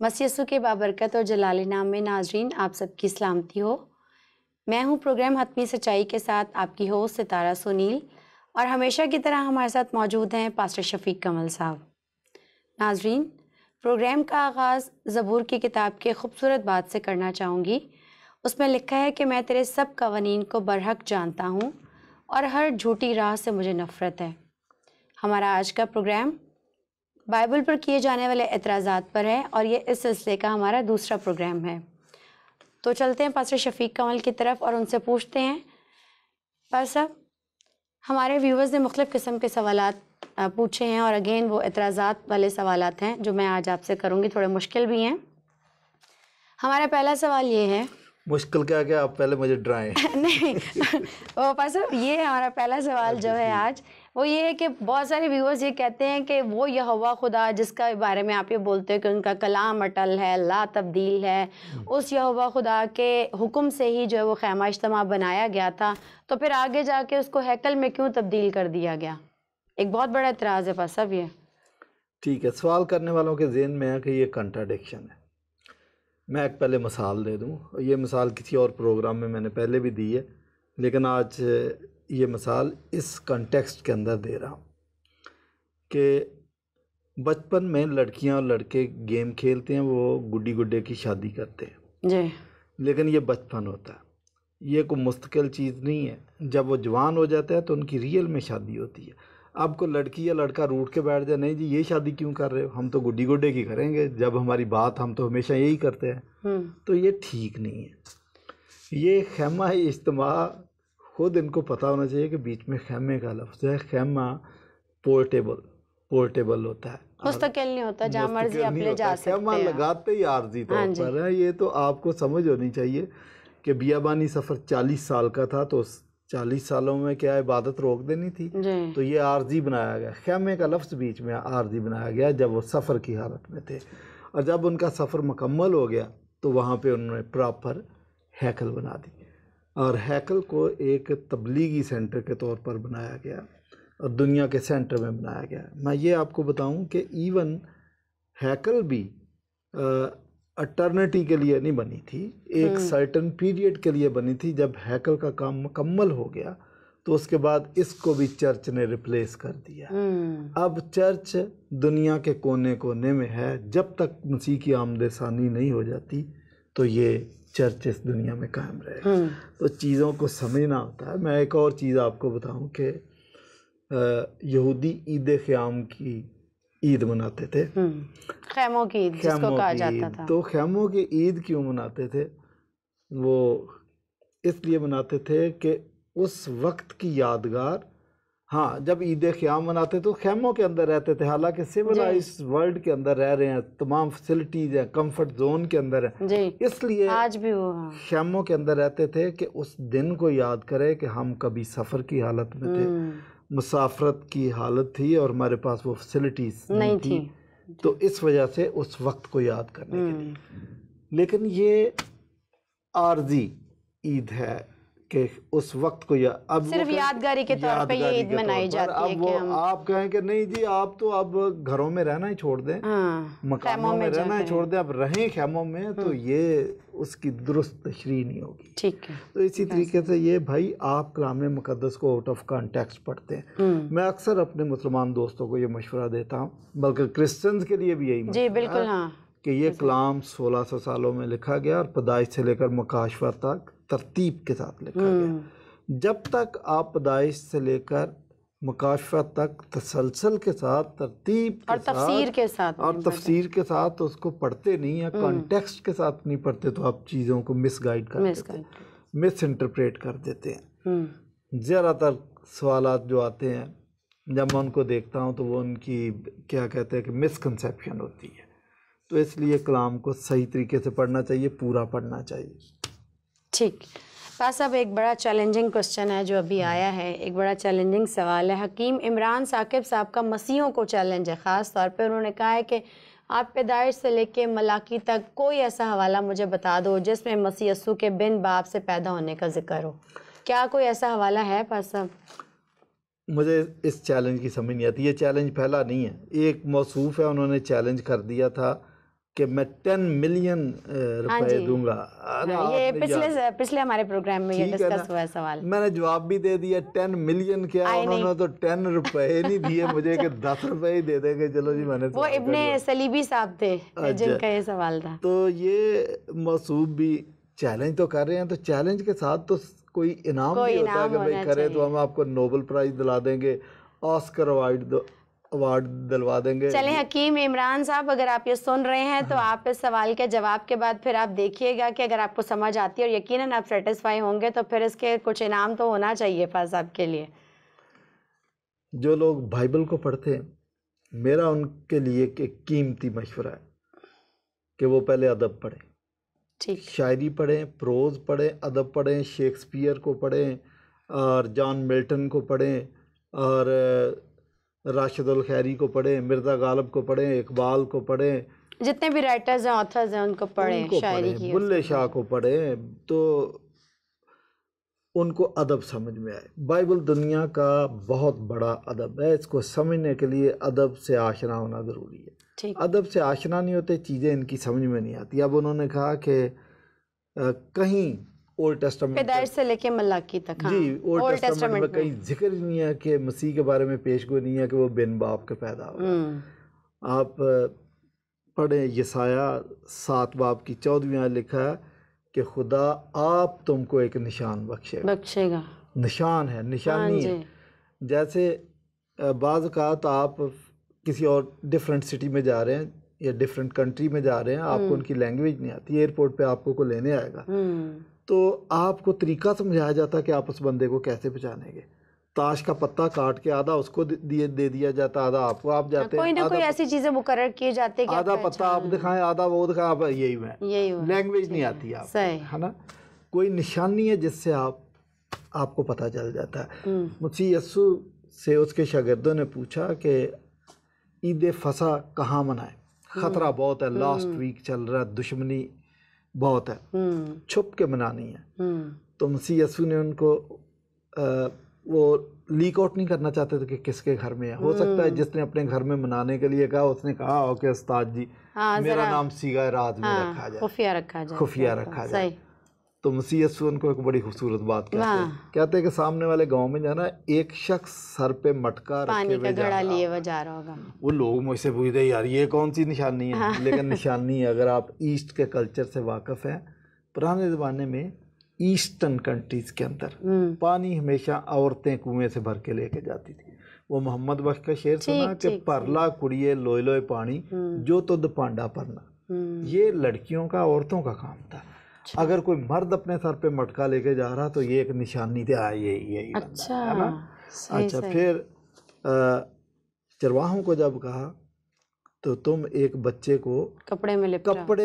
मसीह यस्सु के बाबरकत और जलाली नाम में नाजरीन आप सबकी सलामती हो। मैं हूं प्रोग्राम हतमी सच्चाई के साथ आपकी होस्ट सितारा सुनील और हमेशा की तरह हमारे साथ मौजूद हैं पास्टर शफीक कमल साहब। नाजरीन, प्रोग्राम का आगाज़ ज़बूर की किताब के खूबसूरत बात से करना चाहूँगी। उसमें लिखा है कि मैं तेरे सब कवानीन को बरहक जानता हूँ और हर झूठी राह से मुझे नफ़रत है। हमारा आज का प्रोग्राम बाइबल पर किए जाने वाले एतराज़ात पर है और ये इस सिलसिले का हमारा दूसरा प्रोग्राम है। तो चलते हैं पास्टर शफीक कमल की तरफ और उनसे पूछते हैं, पास्टर साहब, हमारे व्यूवर्स ने मुख्तलिफ़ किस्म के सवालात पूछे हैं और अगेन वो एतराज़ात वाले सवालात हैं जो मैं आज आपसे करूँगी, थोड़े मुश्किल भी हैं। हमारा पहला सवाल ये है, मुश्किल क्या आप पहले मुझे डराएं। नहीं वो पास्टर, ये हमारा पहला सवाल जो है आज वो ये है कि बहुत सारे व्यूअर्स ये कहते हैं कि वो यहोवा खुदा जिसका बारे में आप ये बोलते हो कि उनका कलाम अटल है, ला तब्दील है, उस यहोवा खुदा के हुक्म से ही जो है वो खैमा इज्तिमा बनाया गया था, तो फिर आगे जाके उसको हैकल में क्यों तब्दील कर दिया गया? एक बहुत बड़ा एतराज़ है पास्टर साहब ये। ठीक है, सवाल करने वालों के ज़हन में है कि ये कंट्राडिक्शन है। मैं एक पहले मिसाल दे दूँ। ये मिसाल किसी और प्रोग्राम में मैंने पहले भी दी है, लेकिन आज ये मिसाल इस कॉन्टेक्स्ट के अंदर दे रहा हूँ कि बचपन में लड़कियां और लड़के गेम खेलते हैं, वो गुड्डी गुड्डे की शादी करते हैं जी, लेकिन ये बचपन होता है, ये कोई मुस्तकिल चीज़ नहीं है। जब वो जवान हो जाता है तो उनकी रियल में शादी होती है। अब को लड़की या लड़का रूठ के बैठ जाए, नहीं जी ये शादी क्यों कर रहे हो, हम तो गुड्डी गुड्डे की करेंगे, जब हमारी बात हम तो हमेशा यही करते हैं, तो ये ठीक नहीं है। ये खैमा इज्तिमा खुद इनको पता होना चाहिए कि बीच में खैमे का लफ्ज़ है। खैमा पोर्टेबल होता है, मुस्तकिल नहीं होता, जहाँ मर्जी आप ले जा सकते हैं। खैमा लगाते ही आर्जी तौर पर है। ये तो आपको समझ होनी चाहिए कि बियाबानी सफ़र 40 साल का था, तो 40 सालों में क्या इबादत रोक देनी थी, तो ये आर्जी बनाया गया। खैमे का लफ्ज़ बीच में आर्जी बनाया गया जब वो सफ़र की हालत में थे, और जब उनका सफ़र मुकम्मल हो गया तो वहाँ पे उन्होंने प्रॉपर हैकल बना दी, और हैकल को एक तबलीगी सेंटर के तौर पर बनाया गया और दुनिया के सेंटर में बनाया गया। मैं ये आपको बताऊं कि इवन हैकल भी अटर्निटी के लिए नहीं बनी थी, एक सर्टन पीरियड के लिए बनी थी। जब हैकल का काम मुकम्मल हो गया तो उसके बाद इसको भी चर्च ने रिप्लेस कर दिया। अब चर्च दुनिया के कोने कोने में है। जब तक मसीह की आमद सानी नहीं हो जाती तो ये चर्च इस दुनिया में कायम रहेगा। तो चीज़ों को समझना होता है। मैं एक और चीज़ आपको बताऊं कि यहूदी ईद क़याम की ईद मनाते थे, खैमों की ईद जिसको कहा जाता था। तो खैमों की ईद क्यों मनाते थे? वो इसलिए मनाते थे कि उस वक्त की यादगार, हाँ, जब ईद क़याम मनाते तो खैमों के अंदर रहते थे, हालांकि सिविलाइज्ड वर्ल्ड के अंदर रह रहे हैं, तमाम फैसिलिटीज़ हैं, कंफर्ट जोन के अंदर है, इसलिए आज भी वो खैमों के अंदर रहते थे कि उस दिन को याद करें कि हम कभी सफ़र की हालत में थे, मुसाफरत की हालत थी और हमारे पास वो फैसिलिटीज़ नहीं थी, तो इस वजह से उस वक्त को याद करने के लिए। लेकिन ये आर्जी ईद है कि उस वक्त को अब सिर्फ यादगारी के तौर पे ये ईद मनाई जाती है। अब वो आप कहें कि नहीं जी आप तो अब घरों में रहना ही छोड़ दें, मकानों में रहना ही छोड़ दें, अब रहें खैमों में, तो ये उसकी दुरुस्त तशरीह नहीं होगी। ठीक है। तो इसी तरीके से ये भाई आप कलाम मुकद्दस को आउट ऑफ कॉन्टेक्स्ट पढ़ते हैं। मैं अक्सर अपने मुसलमान दोस्तों को ये मशवरा देता हूँ, बल्कि क्रिश्चियंस के लिए भी यही जी बिल्कुल, हाँ, कि ये कलाम 1600 सालों में लिखा गया और पैदाइश से लेकर मुकाशफा तक तरतीब के साथ लिखा गया। जब तक आप पैदाइश से लेकर मुकाशफा तक तसलसल के साथ, तरतीब के और तफसीर के साथ उसको पढ़ते नहीं है, कॉन्टेक्स्ट के साथ नहीं पढ़ते, तो आप चीज़ों को मिसगाइड कर देते हैं, मिस इंटरप्रेट कर देते हैं। ज़्यादातर सवालात जो आते हैं जब मैं उनको देखता हूँ तो वो उनकी क्या कहते हैं कि मिसकंसेप्शन होती है। तो इसलिए कलाम को सही तरीके से पढ़ना चाहिए, पूरा पढ़ना चाहिए। ठीक। पास अब एक बड़ा चैलेंजिंग क्वेश्चन है जो अभी आया है, एक बड़ा चैलेंजिंग सवाल है। हकीम इमरान साकिब साहब का मसीहों को चैलेंज है, ख़ास तौर पे उन्होंने कहा है कि आप पैदाइश से लेके मलाकी तक कोई ऐसा हवाला मुझे बता दो जिसमें मसीह यस्सु के बिन बाप से पैदा होने का जिक्र हो। क्या कोई ऐसा हवाला है पास साहब? मुझे इस चैलेंज की समझ नहीं आती। ये चैलेंज पहला नहीं है, एक मौसूफ है, उन्होंने चैलेंज कर दिया था कि मैं 10 मिलियन रुपए दूंगा। ये पिछले हमारे प्रोग्राम में ये डिस्कस हुआ है सवाल। मैंने जवाब भी दे दिया 10 मिलियन क्या, उन्होंने तो 10 रुपए नहीं दिए मुझे कि 10 रुपए ही दे देंगे। चलो जी, मैंने वो इब्ने सलीबी साहब थे जिनका ये सवाल था। तो ये मौसूफ भी चैलेंज तो कर रहे हैं, तो चैलेंज के साथ तो कोई इनाम भी होता है कि भाई करे तो हम आपको नोबेल प्राइज दिला देंगे, ऑस्कर अवार्ड दिलवा देंगे। चलें हकीम इमरान साहब, अगर आप ये सुन रहे हैं तो आप इस सवाल के जवाब के बाद फिर आप देखिएगा कि अगर आपको समझ आती है और यकीनन आप सेटिस्फाई होंगे तो फिर इसके कुछ इनाम तो होना चाहिए फाज साहब के लिए। जो लोग बाइबल को पढ़ते हैं, मेरा उनके लिए एक कीमती मशवरा है कि वो पहले अदब पढ़ें, ठीक, शायरी पढ़ें, प्रोज पढ़ें, अदब पढ़ें, शेक्सपियर को पढ़ें और जॉन मिल्टन को पढ़ें और राशिदुल खैरी को पढ़ें, मिर्ज़ा गालिब को पढ़ें, इकबाल को पढ़ें, जितने भी राइटर्स हैं, ऑथर्स हैं, उनको पढ़ें, शायरी की, बुल्ले शाह को पढ़ें, तो उनको अदब समझ में आए। बाइबल दुनिया का बहुत बड़ा अदब है, इसको समझने के लिए अदब से आशना होना ज़रूरी है। अदब से आशना नहीं होते, चीज़ें इनकी समझ में नहीं आती। अब उन्होंने कहा कि कहीं ओल्ड टेस्टामेंट पैदाइश से लेके मलाकी तक, हाँ, जी, ओल्ड टेस्टामेंट में कहीं जिक्र नहीं है कि मसीह के बारे में पेशगोई नहीं है कि वो बिन बाप के पैदा हुआ। आप पढ़ें यसाया 7 बाब की 14वीं आयत, लिखा है कि खुदा आप तुमको एक निशान बख्शेगा। निशान है, निशानी है। जैसे बाज़ का तो आप किसी और डिफरेंट सिटी में जा रहे हैं या डिफरेंट कंट्री में जा रहे हैं, आपको उनकी लैंग्वेज नहीं आती, एयरपोर्ट पे आपको कोई लेने आएगा तो आपको तरीका समझाया जाता है कि आप उस बंदे को कैसे पहचानेंगे। ताश का पत्ता काट के आधा उसको दे दिया जाता, आधा आपको, आप जाते हैं कोई ना कोई ऐसी चीजें मुकर्रर किए जाते हैं, आधा पत्ता आप दिखाएं, आधा वो दिखाएं, आप यही मैं लैंग्वेज नहीं आती आप, है ना। कोई निशानी है जिससे आपको पता चल जाता है। मसीह यस्सु से उसके शागिर्दों ने पूछा कि ईद फसा कहाँ मनाए, खतरा बहुत है, लास्ट वीक चल रहा है, दुश्मनी बहुत है, छुप के मनानी है। तो मसीह यस्सु ने उनको वो लीक आउट नहीं करना चाहते थे कि किसके घर में है। हो सकता है जिसने अपने घर में मनाने के लिए कहा उसने कहा हो कि उस्ताद जी मेरा नाम सीगा राज में रखा जाए, खुफिया रखा जाए। तो मसीह यस्सु उनको एक बड़ी खूबसूरत बात कहते हैं कि सामने वाले गांव में जाना, एक शख्स सर पे मटका पानी का घड़ा लिए हुए जा रहा होगा, वो लोग मुझसे पूछते यार ये कौन सी निशानी है। लेकिन निशानी है, अगर आप ईस्ट के कल्चर से वाकिफ़ हैं, पुराने ज़माने में ईस्टर्न कंट्रीज़ के अंदर पानी हमेशा औरतें कुएं से भर के लेके जाती थी। वो मोहम्मद बख्श का शेर सुना कि परला कुड़िए लोय लोय पानी जो तुद पांडा परना, ये लड़कियों का, औरतों का काम था। अगर कोई मर्द अपने सर पे मटका लेके जा रहा तो ये एक निशानी थी, यही अच्छा है ना। अच्छा, फिर चरवाहों को जब कहा तो तुम एक बच्चे को कपड़े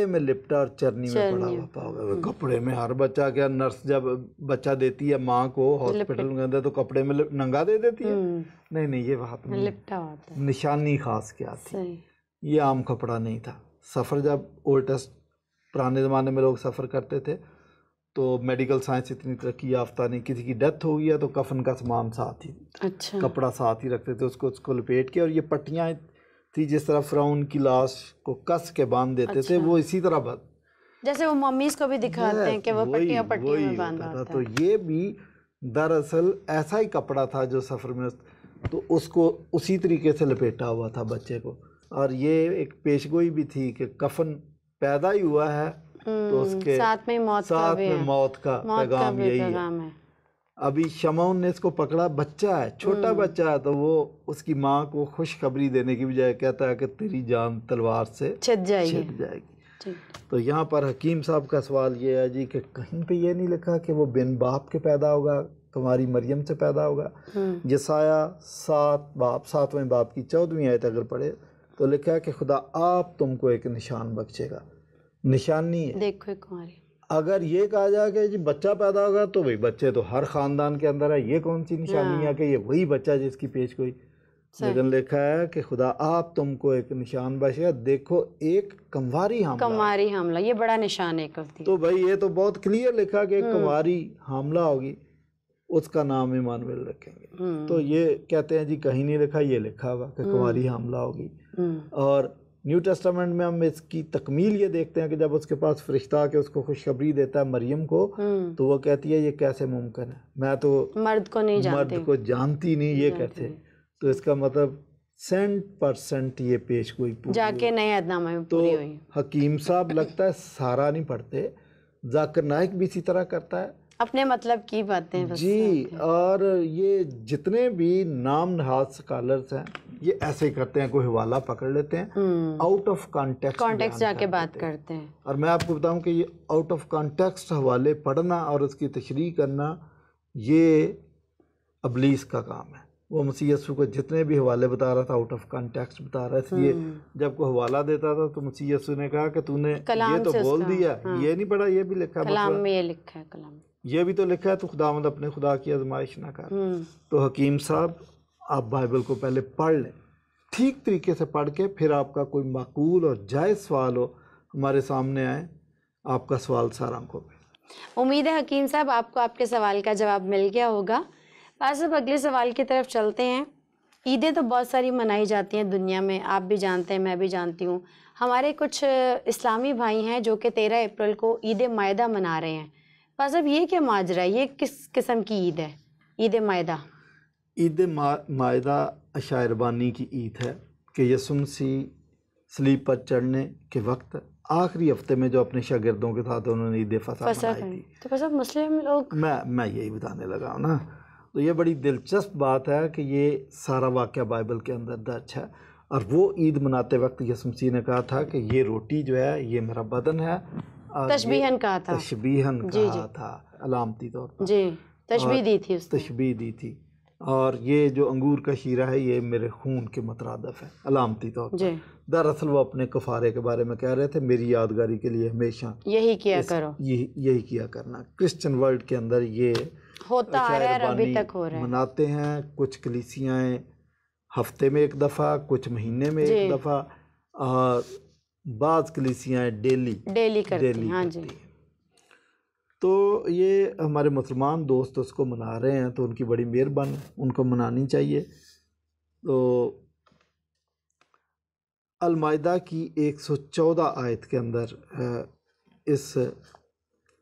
में लिपटा और चरनी में पड़ा हुआ पाओगे। कपड़े में हर बच्चा, क्या नर्स जब बच्चा देती है माँ को हॉस्पिटल के अंदर तो कपड़े में नंगा दे देती है? नहीं, ये बात नहीं, लिपटा होता है। निशानी खास क्या थी, ये आम कपड़ा नहीं था। सफ़र, जब ओल्ड टेस्ट पुराने ज़माने में लोग सफ़र करते थे तो मेडिकल साइंस इतनी तरक्की याफ्ता नहीं, किसी की डेथ हो गया तो कफन का सामान साथ ही, अच्छा, कपड़ा साथ ही रखते थे, उसको लपेट के, और ये पट्टियाँ थी जिस तरह फ़िरौन की लाश को कस के बांध देते थे, वो इसी तरह जैसे वो मम्मीज़ को भी दिखाते हैं कि वो पट्टियाँ में बांधा होता है। तो ये भी दरअसल ऐसा ही कपड़ा था जो सफ़र में, तो उसको उसी तरीके से लपेटा हुआ था बच्चे को। और ये एक पेशगोई भी थी कि कफन पैदा ही हुआ है तो उसके साथ में मौत का पैगाम यही है। अभी शमौन ने इसको पकड़ा, बच्चा है, छोटा बच्चा है, तो वो उसकी माँ को खुशखबरी देने की बजाय कहता है कि तेरी जान तलवार से छिद जाएगी। तो यहाँ पर हकीम साहब का सवाल ये है जी कि कहीं पे ये नहीं लिखा कि वो बिन बाप के पैदा होगा, तुम्हारी मरियम से पैदा होगा। यसाया 7वें बाब की 14वीं आयत अगर पढ़े तो लिखा है कि खुदा आप तुमको एक निशान बख्शेगा। निशानी है, देखो कुमारी। अगर ये कहा जाए कि जी बच्चा पैदा होगा तो भाई बच्चे तो हर ख़ानदान के अंदर है, ये कौन सी निशानी है कि ये वही बच्चा जिसकी पेश गोई। लेकिन लिखा है कि खुदा आप तुमको एक निशान बख्शेगा, देखो एक कंवारी हमला, ये बड़ा निशान है करती। तो भाई ये तो बहुत क्लियर लिखा कि एक कंवारी हमला होगी, उसका नाम इमानुएल रखेंगे। तो ये कहते हैं जी कहीं नहीं लिखा, ये लिखा हुआ कि कुंवारी हमला होगी। और न्यू टेस्टामेंट में हम इसकी तकमील ये देखते हैं कि जब उसके पास फरिश्ता आके उसको खुशखबरी देता है मरियम को, तो वो कहती है ये कैसे मुमकिन है, मैं तो मर्द को जानती नहीं, ये कैसे। तो इसका मतलब 100% ये पेश गोई जाके नए अहदनामे में पूरी हुई। हकीम साहब लगता है सारा नहीं पढ़ते, जाकिर नाइक भी इसी तरह करता है, अपने मतलब की बातें बस जी। और ये जितने भी नाम नहाद स्कॉलर्स हैं ये ऐसे ही करते हैं, कोई हवाला पकड़ लेते हैं, आउट ऑफ कॉन्टेक्स्ट जाके बात करते हैं। और मैं आपको बताऊं कि ये आउट ऑफ कॉन्टेक्स्ट हवाले पढ़ना और उसकी तशरीह करना ये इब्लीस का काम है। वो मसीह यीशु को जितने भी हवाले बता रहा था आउट ऑफ कॉन्टेक्स्ट बता रहा है, इसलिए जब कोई हवाला देता था तो मसीह यीशु ने कहा कि तूने ये तो बोल दिया, ये नहीं पढ़ा, ये भी लिखा कलाम में, ये लिखा है कलाम, ये भी तो लिखा है, तो खुदावंद अपने खुदा की आजमाइश ना कर। तो हकीम साहब आप बाइबल को पहले पढ़ लें, ठीक तरीके से पढ़ के फिर आपका कोई माकूल और जायज़ सवाल हो हमारे सामने आए, आपका सवाल सारा आंखों पे। उम्मीद है हकीम साहब आपको आपके सवाल का जवाब मिल गया होगा। बस अब अगले सवाल की तरफ चलते हैं। ईदें तो बहुत सारी मनाई जाती हैं दुनिया में, आप भी जानते हैं, मैं भी जानती हूँ। हमारे कुछ इस्लामी भाई हैं जो कि 13 अप्रैल को ईद मायदा मना रहे हैं। बस अब ये क्या माजरा है, ये किस किस्म की ईद है ईद मायदा? ईद मायदा अशायरबानी की ईद है कि यीशु मसीह सलीब पर चढ़ने के वक्त आखिरी हफ्ते में जो अपने शागिर्दों के साथ उन्होंने ईद फसह मनाई थी। तो बस अब मुस्लिम लोग, मैं यही बताने लगा हूँ ना, तो ये बड़ी दिलचस्प बात है कि ये सारा वाक़या बाइबल के अंदर दर्ज है। और वो ईद मनाते वक्त यीशु मसीह ने कहा था कि ये रोटी जो है ये मेरा बदन है, तशबीहन कहा था, कहा था अलामती तौर पर, जी तशबीह दी थी, तशबीह दी थी। और ये जो अंगूर का शीरा है ये मेरे खून के मुतरादिफ है अलामती तौर पर। दरअसल वो अपने कफ़ारे के बारे में कह रहे थे, मेरी यादगारी के लिए हमेशा यही किया करो, यही किया करना। क्रिश्चियन वर्ल्ड के अंदर ये होता आ रहा है, अभी तक हो रहा है, मनाते हैं। कुछ कलीसियाएँ हफ्ते में एक दफ़ा, कुछ महीने में एक दफ़ा, और बाज़ कलीसियाएँ डेली करती हैं। हाँ जी। तो ये हमारे मुसलमान दोस्त उसको मना रहे हैं तो उनकी बड़ी मेहरबानी, उनको मनानी चाहिए। तो अल-माइदा की 114 आयत के अंदर इस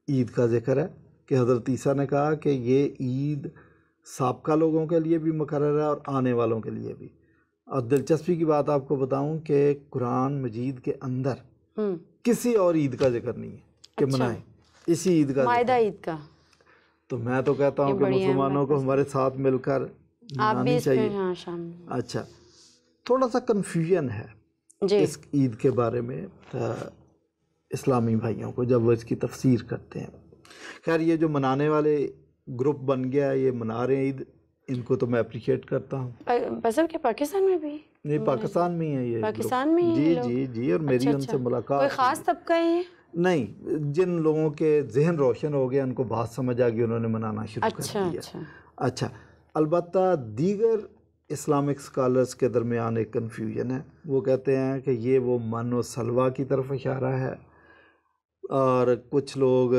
ईद का जिक्र है कि हज़रत ईसा ने कहा कि ये ईद साबका लोगों के लिए भी मुकर्रर है और आने वालों के लिए भी। और दिलचस्पी की बात आपको बताऊं कि कुरान मजीद के अंदर किसी और ईद का जिक्र नहीं है कि मनाएं, इसी ईद का, मायदा ईद का। तो मैं तो कहता हूं कि मुसलमानों को हमारे साथ मिलकर मनानी चाहिए। हाँ, अच्छा, थोड़ा सा कन्फ्यूजन है इस ईद के बारे में इस्लामी भाइयों को जब वो इसकी तफसीर करते हैं। खैर ये जो मनाने वाले ग्रुप बन गया, ये मना रहे हैं ईद, इनको तो मैं अप्रिशिएट करता हूँ। बस के पाकिस्तान में भी नहीं, पाकिस्तान में ही है ये, पाकिस्तान में ही जी जी जी। और मेरी उनसे मुलाकात, कोई ख़ास तबका है नहीं, जिन लोगों के जहन रोशन हो गया, उनको बात समझ आ गई, उन्होंने मनाना शुरू कर दिया। अच्छा, अलबत्ता दीगर इस्लामिक स्कॉलर्स के दरमियान एक कन्फ्यूजन है। वो कहते हैं कि ये वो मन व सलवा की तरफ इशारा है, और कुछ लोग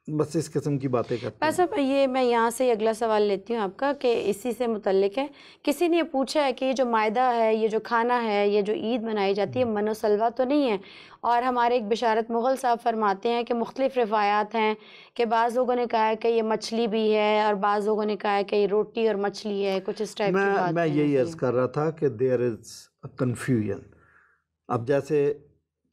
बस इस किस्म की बातें करते हैं। ऐसा ये मैं यहाँ से अगला सवाल लेती हूँ आपका कि इसी से मुतल्लिक है। किसी ने पूछा है कि ये जो मायदा है, ये जो खाना है, ये जो ईद मनाई जाती है, मनो सलवा तो नहीं है? और हमारे एक बिशारत मुग़ल साहब फरमाते हैं कि मुख्तलिफ़ रिवायात हैं कि बाज़ लोगों ने कहा है कि ये मछली भी है और बाज़ लोगों ने कहा है कि ये रोटी और मछली है, कुछ इस टाइप की बात। मैं यही अर्ज़ कर रहा था कि देयर इज़ अ कन्फ्यूजन। अब जैसे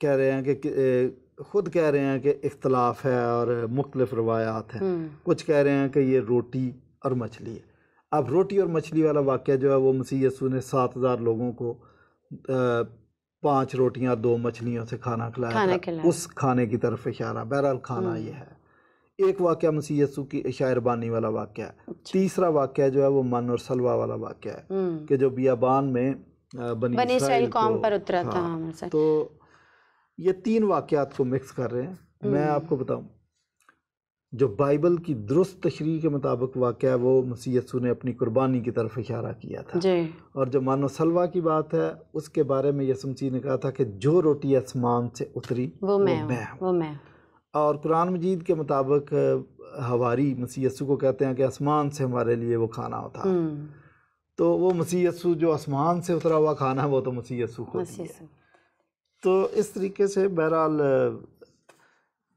कह रहे हैं कि खुद कह रहे हैं कि इख्तलाफ है और मुख्तलिफ रवायात हैं। कुछ कह रहे हैं कि ये रोटी और मछली है। अब रोटी और मछली वाला वाक़या जो है वो मसीह यीशु ने 7000 लोगों को 5 रोटियां 2 मछलियों से खाना खिलाया था, उस खाने की तरफ इशारा। बहरहाल खाना ये है। एक वाक़या मसीह यीशु की शायरबानी वाला वाक़या है। तीसरा वाक़या जो है वो मन और सलवा वाला वाक़या है कि जो बियाबान में बनी इस्राइल कौम पर उतरा था। तो ये 3 वाक़यात को मिक्स कर रहे हैं। मैं आपको बताऊं, जो बाइबल की दुरुस्त तशरीह के मुताबिक वाक़या है वो मसीह यीशु ने अपनी कुर्बानी की तरफ इशारा किया था। और जो मानो सलवा की बात है उसके बारे में यीशु मसीह ने कहा था कि जो रोटी आसमान से उतरी वो मैं। और कुरान मजीद के मुताबिक हवारी मसीह यीशु को कहते हैं कि आसमान से हमारे लिए वो खाना होता। तो वो मसीह यीशु जो आसमान से उतरा हुआ खाना है वो तो मसीह यीशु खुद है। तो इस तरीके से बहरहाल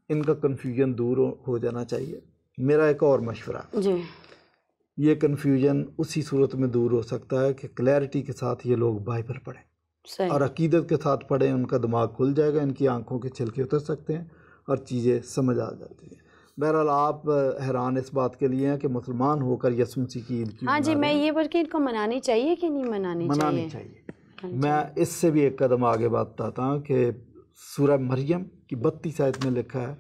इनका कन्फ्यूजन दूर हो जाना चाहिए। मेरा एक और मशवरा जी, ये कन्फ्यूजन उसी सूरत में दूर हो सकता है कि क्लैरिटी के साथ ये लोग बाइबल पढ़ें और अकीदत के साथ पढ़ें, उनका दिमाग खुल जाएगा, इनकी आंखों के छिलके उतर सकते हैं और चीज़ें समझ आ जाती हैं। बहरहाल आप हैरान इस बात के लिए हैं कि मुसलमान होकर यसु मसीह की ईद क्यों? हाँ जी, मैं ये बोल के इनको मनानी चाहिए कि नहीं मनानी चाहिए। मैं इससे भी एक कदम आगे बात बताता हूँ कि सूरह मरियम की 32 आयत में लिखा है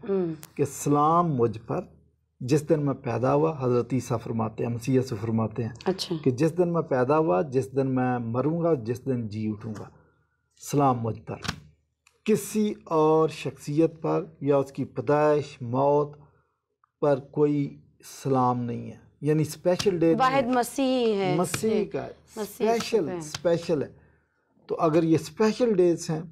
कि सलाम मुझ पर जिस दिन मैं पैदा हुआ। हज़रत ईसा फरमाते हैं, मसीह से फरमाते हैं अच्छा, कि जिस दिन मैं पैदा हुआ, जिस दिन मैं मरूंगा, जिस दिन जी उठूंगा, सलाम मुझ पर। किसी और शख्सियत पर या उसकी पैदाइश मौत पर कोई सलाम नहीं है, यानी स्पेशल डे वाहिद मसीह है, मसीह का स्पेशल है। तो अगर ये स्पेशल डेज हैं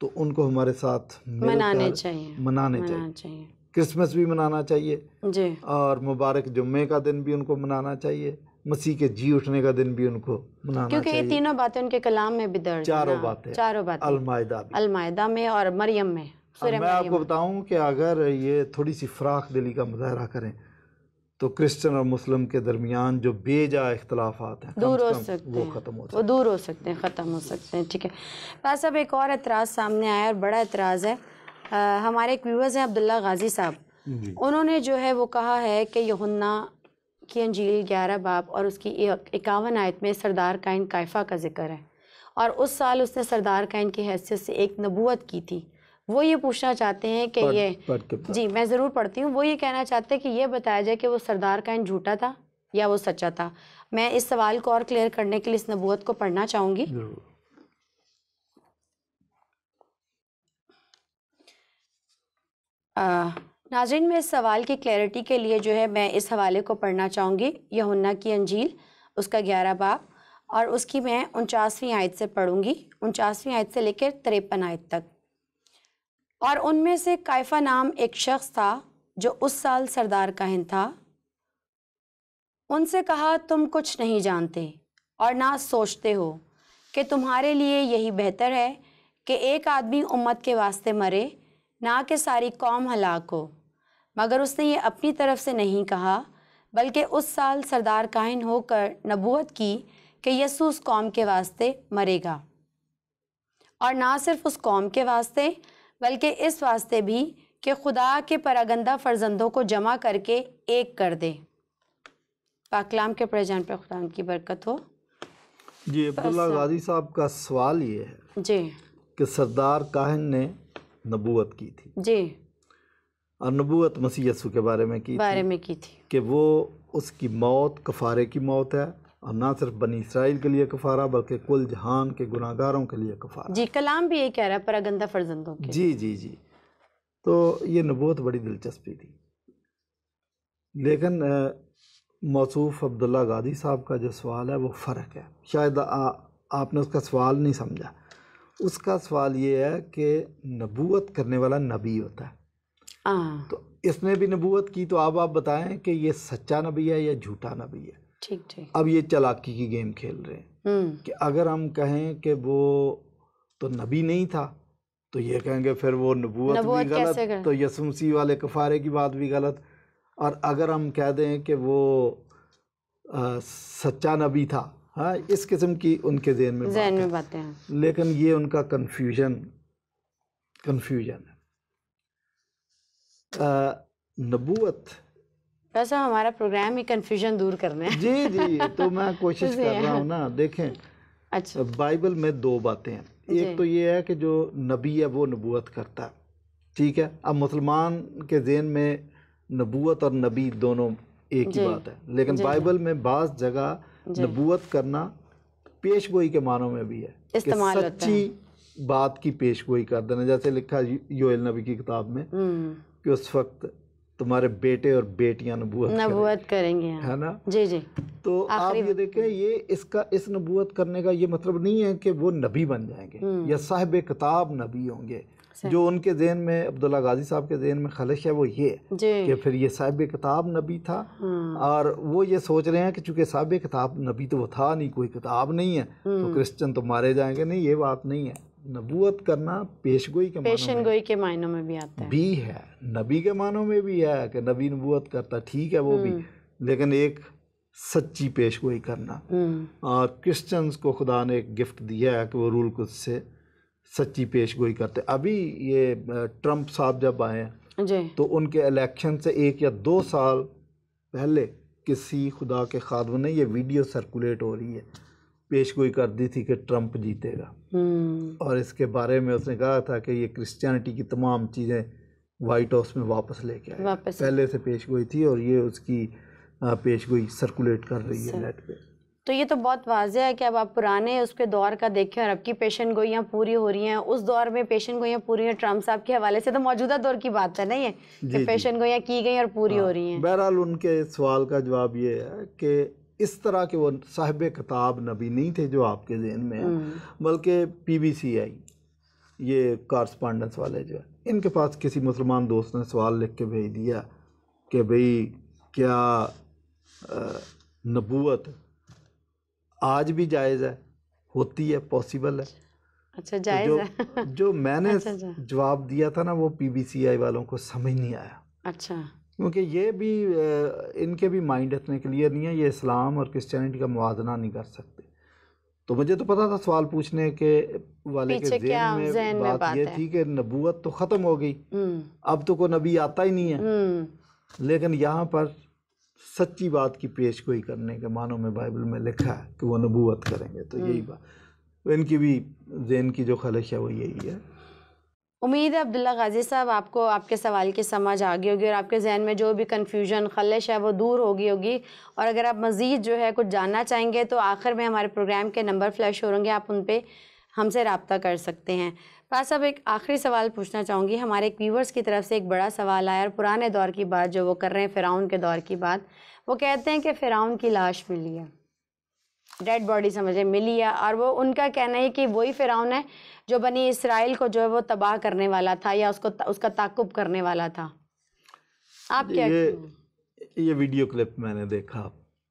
तो उनको हमारे साथ मनाने चाहिए। क्रिसमस भी मनाना चाहिए जी, और मुबारक जुम्मे का दिन भी उनको मनाना चाहिए, मसीह के जी उठने का दिन भी उनको मनाना क्योंकि चाहिए। ये तीनों बातें उनके कलाम में भी दर्ज चारों बातें अलमायदा में और मरियम में। मैं आपको बताऊं कि अगर ये थोड़ी सी फराख दिली का मुजाहरा करें तो क्रिश्चियन और मुस्लिम के दरमियान जो बेजा इख्तलाफात हैं दूर हो सकते हैं, वो दूर हो सकते हैं, ख़त्म हो सकते हैं। ठीक है, बस अब एक और एतराज़ सामने आया और बड़ा एतराज़ है। हमारे एक व्यूअर्स हैं अब्दुल्ला गाजी साहब, उन्होंने जो है वो कहा है कि यूहन्ना की अंजील 11 बाब और उसकी 51 आयत में सरदार काइन काइफा का जिक्र है और उस साल उसने सरदार काइन की हैसियत से एक नबूवत की थी। वो ये पूछना चाहते हैं कि जी मैं ज़रूर पढ़ती हूँ। वो ये कहना चाहते हैं कि ये बताया जाए कि वो सरदार काइन झूठा था या वो सच्चा था। मैं इस सवाल को और क्लियर करने के लिए इस नबूवत को पढ़ना चाहूँगी। नाज़रीन, में इस सवाल की क्लैरिटी के लिए जो है मैं इस हवाले को पढ़ना चाहूँगी, यूहन्ना की अंजील उसका 11 बाब और उसकी मैं 49वीं आयत से पढ़ूँगी, 49वीं आयत से लेकर 53 आयत तक। और उनमें से काइफा नाम एक शख्स था जो उस साल सरदार काहिन था। उनसे कहा, तुम कुछ नहीं जानते और ना सोचते हो कि तुम्हारे लिए यही बेहतर है कि एक आदमी उम्मत के वास्ते मरे, ना कि सारी कौम हलाक हो। मगर उसने ये अपनी तरफ से नहीं कहा, बल्कि उस साल सरदार काहिन होकर नबूवत की कि यसू उस कौम के वास्ते मरेगा, और ना सिर्फ उस कौम के वास्ते बल्कि इस वास्ते भी कि खुदा के परागंदा फर्जंदों को जमा करके एक कर दे। पाकलाम के परेजान पर खुदा की बरकत हो। जी, अब्दुल्ला गाजी साहब का सवाल ये है जी कि सरदार काहिन ने नबूवत की थी जी, और नबूवत मसीह यसू के बारे में की थी कि वो उसकी मौत कफ़ारे की मौत है, और ना सिर्फ बनी इसराइल के लिए कफ़ारा बल्कि कुल जहान के गुनाहगारों के लिए कफ़ारा। जी, कलाम भी ये कह रहा है परागंदा फर्जंदों के। जी जी जी, तो ये नबूवत बड़ी दिलचस्पी थी। लेकिन मौसूफ अब्दुल्ला गाजी साहब का जो सवाल है वो फ़र्क है, शायद आपने उसका सवाल नहीं समझा। उसका सवाल ये है कि नबूवत करने वाला नबी होता है, तो इसने भी नबूवत की, तो आप बताएं कि ये सच्चा नबी है या झूठा नबी है। ठीक ठीक। अब ये चालाकी की गेम खेल रहे हैं कि अगर हम कहें कि वो तो नबी नहीं था तो ये कहेंगे फिर वो नबूवत भी गलत, तो यसू मसीह वाले कफ़ारे की बात भी गलत। और अगर हम कह दें कि वो सच्चा नबी था, हाँ, इस किस्म की उनके ज़हन में बातें हैं। लेकिन ये उनका कन्फ्यूजन है। नबूवत, वैसे हमारा प्रोग्राम ही कन्फ्यूजन दूर करना है। जी जी, तो मैं कोशिश कर रहा हूँ ना। देखें, अच्छा, बाइबल में दो बातें हैं। एक तो ये है कि जो नबी है वो नबूवत करता है, ठीक है। अब मुसलमान के ज़हन में नबूवत और नबी दोनों एक ही बात है, लेकिन बाइबल में बाज़ जगह नबूवत करना पेशगोई के मानों में भी है कि सच्ची बात की पेशगोई कर देना। जैसे लिखा योएल नबी की किताब में कि उस वक्त तुम्हारे बेटे और बेटियां नबूवत करेंगे, है ना। जी जी। तो आप ये देखें, ये इस नबूवत करने का ये मतलब नहीं है कि वो नबी बन जाएंगे या साहिब किताब नबी होंगे। जो उनके ज़हन में, अब्दुल्ला गाजी साहब के ज़हन में खलिश है वो ये कि फिर ये साहिब किताब नबी था, और वो ये सोच रहे हैं कि चूँकि साहिब किताब नबी तो वो था नहीं, कोई किताब नहीं है, तो क्रिश्चियन तो मारे जाएंगे। नहीं, ये बात नहीं है। नबूवत करना पेशगोई के मायनों में भी आता है, भी है, नबी के मानों में भी है कि नबी नबूवत करता, ठीक है वो भी, लेकिन एक सच्ची पेशगोई करना। और क्रिश्चियंस को खुदा ने एक गिफ्ट दिया है कि वो रूल कुछ से सच्ची पेशगोई करते। अभी ये ट्रंप साहब जब आए हैं तो उनके इलेक्शन से 1 या 2 साल पहले किसी खुदा के खादम ने ये वीडियो सर्कुलेट हो रही है, पेशगोई कर दी थी कि ट्रंप जीतेगा। और इसके बारे में उसने कहा था कि ये क्रिश्चियनिटी की तमाम चीज़ें वाइट हाउस में वापस लेके आए, पहले से पेशगोई थी और ये उसकी पेशगोई सर्कुलेट कर रही है नेट पे। तो ये तो बहुत वाज़ेह है कि अब आप पुराने उसके दौर का देखें और अब की पेशन गोइयाँ पूरी हो रही हैं, उस दौर में पेशन गोइयाँ पूरी हैं ट्रंप साहब के हवाले से, तो मौजूदा दौर की बात है नहीं है कि पेशन गोइयाँ की गई और पूरी हो रही हैं। बहरहाल उनके सवाल का जवाब ये है कि इस तरह के वो साहिब किताब नबी नहीं थे जो आपके ज़हन में है, बल्कि PBCI ये कॉरस्पॉन्डेंस वाले जो है, इनके पास किसी मुसलमान दोस्त ने सवाल लिख के भेज दिया कि भाई क्या नबूवत आज भी जायज़ है, होती है, पॉसिबल है? अच्छा, जायज़ है। जो मैंने जवाब दिया था ना वो PBCI वालों को समझ नहीं आया। अच्छा, क्योंकि ये भी इनके भी माइंड इतने क्लियर नहीं है, ये इस्लाम और क्रिश्चियनिटी का मुवाजना नहीं कर सकते। तो मुझे तो पता था सवाल पूछने के वाले के ज़हन में बात ये थी कि नबूवत तो ख़त्म हो गई, अब तो कोई नबी आता ही नहीं है। लेकिन यहाँ पर सच्ची बात की पेशगोई करने के मानों में बाइबल में लिखा है कि वो नबूवत करेंगे, तो यही बात इनकी भी ज़हन की जो ख्वाहिश है वो यही है। उम्मीद है अब्दुल्ला गाजी साहब आपको आपके सवाल की समझ आ गई होगी और आपके जहन में जो भी कन्फ्यूजन ख्वाहिश है वो दूर हो गई होगी। और अगर आप मज़ीद जो है कुछ जानना चाहेंगे तो आखिर में हमारे प्रोग्राम के नंबर फ्लैश हो होंगे, आप उन पर हमसे रब्ता कर सकते हैं। पास अब एक आखिरी सवाल पूछना चाहूँगी, हमारे एक व्यूवर्स की तरफ से एक बड़ा सवाल आया और पुराने दौर की बात जो वो कर रहे हैं, फ़िरौन के दौर की बात। वो कहते हैं कि फ़िरौन की लाश मिली है, डेड बॉडी समझे मिली है, और वो उनका कहना है कि वही फ़िरौन है जो बनी इसराइल को जो है वो तबाह करने वाला था या उसका ताक़ुब करने वाला था। आप क्या ये वीडियो क्लिप मैंने देखा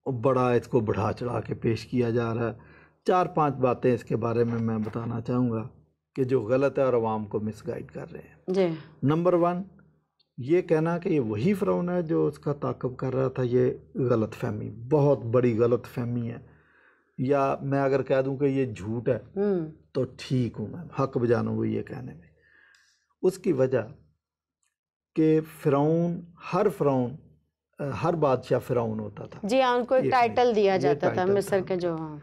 और बड़ा इसको बढ़ा चढ़ा के पेश किया जा रहा है। 4-5 बातें इसके बारे में मैं बताना चाहूँगा कि जो गलत है और आवाम को मिसगाइड कर रहे हैं जी। नंबर 1, ये कहना कि ये वही फ़िरौन है जो उसका ताक़ुब कर रहा था, ये गलत फहमी, बहुत बड़ी गलत फहमी है। या मैं अगर कह दूं कि ये झूठ है तो ठीक हूँ, मैं हक बजाना हुई ये कहने में। उसकी वजह कि फ़िरौन हर बादशाह फ़िरौन होता था। जी हाँ, उनको एक टाइटल दिया जाता था मिस्र के जो। हाँ,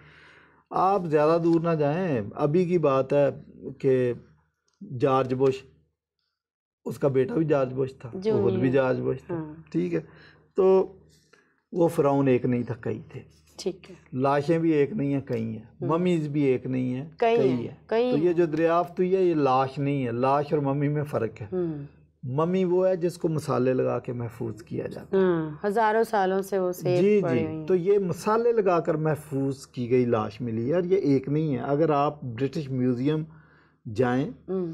आप ज़्यादा दूर ना जाएं, अभी की बात है कि जॉर्ज बुश, उसका बेटा भी जॉर्ज बुश था, वो खुद भी जॉर्ज बुश था। ठीक है, तो वो फ़िरौन एक नहीं था, कई थे। ठीक है, लाशें भी एक नहीं है, कई हैं। ममीज भी एक नहीं है, कई है। तो ये जो दरियाफ्त हुई है ये लाश नहीं है, लाश और ममी में फ़र्क है। ममी वो है जिसको मसाले लगा के महफूज किया जाता है, हज़ारों सालों से वो सेफ पड़ी हुई है। तो ये मसाले लगा कर महफूज की गई लाश मिली है और ये एक नहीं है। अगर आप ब्रिटिश म्यूज़ियम जाएं,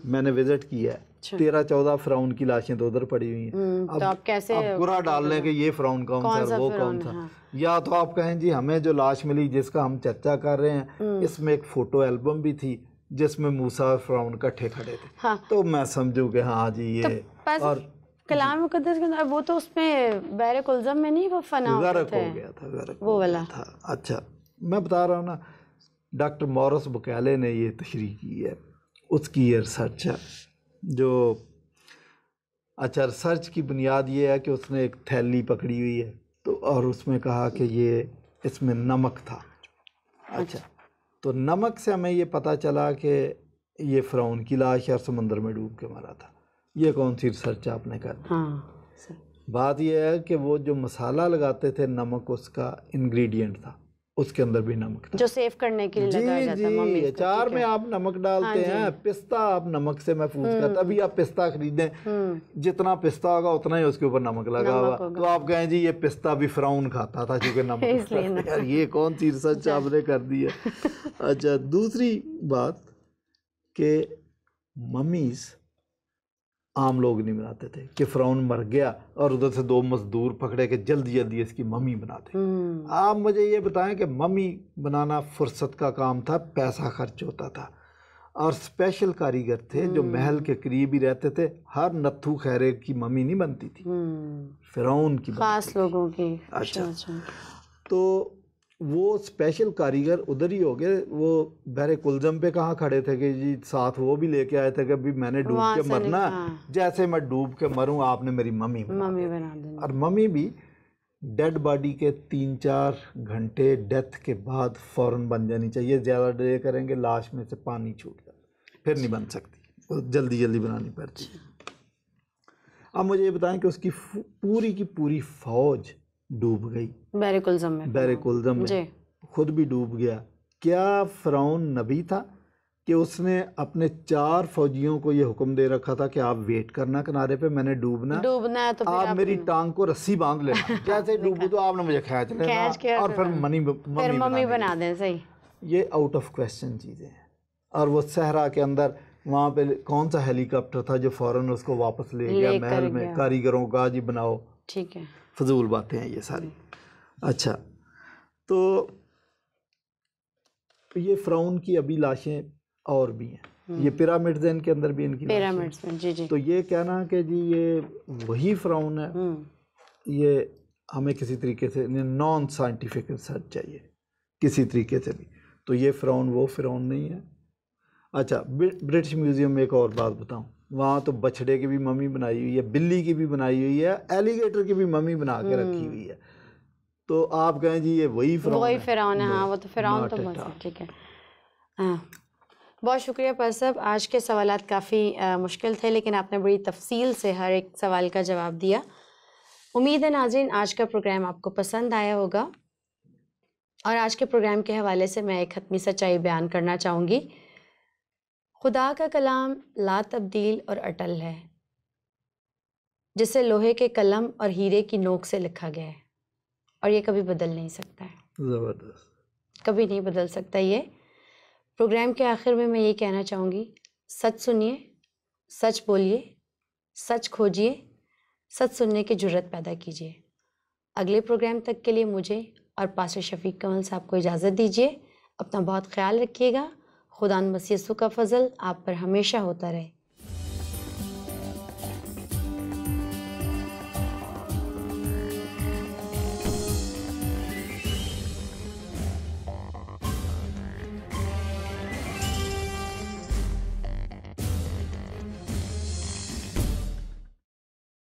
मैंने विज़िट किया है, 13-14 फ़िरौन की लाशें तो उधर पड़ी हुई हैं। अब तो आप कैसे बुरा डालने के ये फ़िरौन कौन सा वो कौन सा। हाँ। या तो आप कहें जी हमें जो लाश मिली जिसका हम चर्चा कर रहे हैं, इसमें एक फ़ोटो एल्बम भी थी जिसमें मूसा और फ़िरौन इकट्ठे खड़े थे। हाँ। तो मैं समझूँ कि हाँ जी ये तो और कलाम मुक़द्दस के अंदर वो तो उसमें बहरे कुलज़म में नहीं वो फना गर्क हो गया था, गर्क वो वाला था। अच्छा, मैं बता रहा हूँ ना, डॉक्टर मॉरिस बुकैले ने ये तशरीह की है, उसकी ये रिसर्च है जो, अच्छा, रिसर्च की बुनियाद ये है कि उसने एक थैली पकड़ी हुई है तो और उसमें कहा कि ये इसमें नमक था। अच्छा, तो नमक से हमें ये पता चला कि ये फ़िरौन की लाश और समंदर में डूब के मरा था। ये कौन सी रिसर्च आपने कर दी? हाँ। बात यह है कि वो जो मसाला लगाते थे, नमक उसका इंग्रेडिएंट था, उसके अंदर भी नमक था, जो सेव करने के लिए लगाया जाता है। मम्मी अचार में आप नमक डालते हैं, पिस्ता आप नमक से महफूज करते, अभी आप पिस्ता खरीदें, जितना पिस्ता होगा उतना ही उसके ऊपर नमक लगा हुआ। तो आप कहें जी ये पिस्ता भी फ़िरौन खाता था क्योंकि नमक यार ये कौन सी रिसर्च आपने कर दी है। अच्छा, दूसरी बात कि मम्मीज़ आम लोग नहीं बनाते थे कि फ़िरौन मर गया और उधर से 2 मज़दूर पकड़े के जल्दी जल्दी इसकी मम्मी बनाते। आप मुझे ये बताएं कि मम्मी बनाना फुर्सत का काम था, पैसा खर्च होता था। और स्पेशल कारीगर थे जो महल के करीब ही रहते थे। हर नत्थू खैरे की मम्मी नहीं बनती थी, फिरौन की खास लोगों की। अच्छा, तो वो स्पेशल कारीगर उधर ही हो गए। वो बहरे कुलजम पे कहाँ खड़े थे कि जी साथ वो भी लेके आए थे कि अभी मैंने डूब के मरना, जैसे मैं डूब के मरूं आपने मेरी मम्मी बना देनी। और मम्मी भी डेड बॉडी के 3-4 घंटे डेथ के बाद फ़ौरन बन जानी चाहिए। ज़्यादा डिले करेंगे लाश में से पानी छूट जाता, फिर नहीं बन सकती, तो जल्दी जल्दी बनानी पड़ती। अब मुझे ये बताएं कि उसकी पूरी की पूरी फ़ौज डूब गई बैरकुलज़म में, खुद भी डूब गया। क्या फ़िरौन नबी था कि उसने अपने 4 फौजियों को ये हुक्म दे रखा था कि आप वेट करना किनारे पे, मैंने डूबना है तो आप मेरी टांग को रस्सी बांध लेना, जैसे डूबू तो आपने मुझे खींच लेना और फिर मम्मी बना दें। सही, ये आउट ऑफ क्वेश्चन चीज़ें हैं। और वो सहरा के अंदर वहाँ पे कौन सा हेलीकॉप्टर था जो फ़ौरन उसको वापस ले गया महल में, कारीगरों का जी बनाओ। ठीक है, फजूल बातें हैं ये सारी। अच्छा, तो ये फ़िरौन की अभी लाशें और भी हैं, ये पिरामिड्स हैं, इनके अंदर भी इनकी पिरामिड्स में। जी जी। तो ये कहना कि जी ये वही फ़िरौन है, ये हमें किसी तरीके से नॉन साइंटिफिक रिसर्च चाहिए किसी तरीके से भी। तो ये फ़िरौन वो फ़िरौन नहीं है। अच्छा, ब्रिटिश म्यूज़ियम में एक और बात बताऊं, वहाँ तो बछड़े की भी मम्मी बनाई हुई है, बिल्ली की भी बनाई हुई है, एलिगेटर की भी मम्मी बना के रखी हुई है। तो आप कहें जी ये वही फ़िरौन है? हाँ, वो तो फ़िरौन तो बस। ठीक है, हाँ, बहुत शुक्रिया पर साहब। आज के सवालात काफ़ी मुश्किल थे, लेकिन आपने बड़ी तफसील से हर एक सवाल का जवाब दिया। उम्मीद है नाज़रीन आज का प्रोग्राम आपको पसंद आया होगा। और आज के प्रोग्राम के हवाले से मैं एक हतमी सच्चाई बयान करना चाहूँगी। खुदा का कलाम ला तब्दील और अटल है, जिसे लोहे के कलम और हीरे की नोक से लिखा गया है, और ये कभी बदल नहीं सकता है। ज़बरदस्त, कभी नहीं बदल सकता ये। प्रोग्राम के आखिर में मैं ये कहना चाहूँगी, सच सुनिए, सच बोलिए, सच खोजिए, सच सुनने की जुर्रत पैदा कीजिए। अगले प्रोग्राम तक के लिए मुझे और पास्टर शफीक कमल साहब को इजाज़त दीजिए। अपना बहुत ख्याल रखिएगा। खुदा मसीह का फजल आप पर हमेशा होता रहे।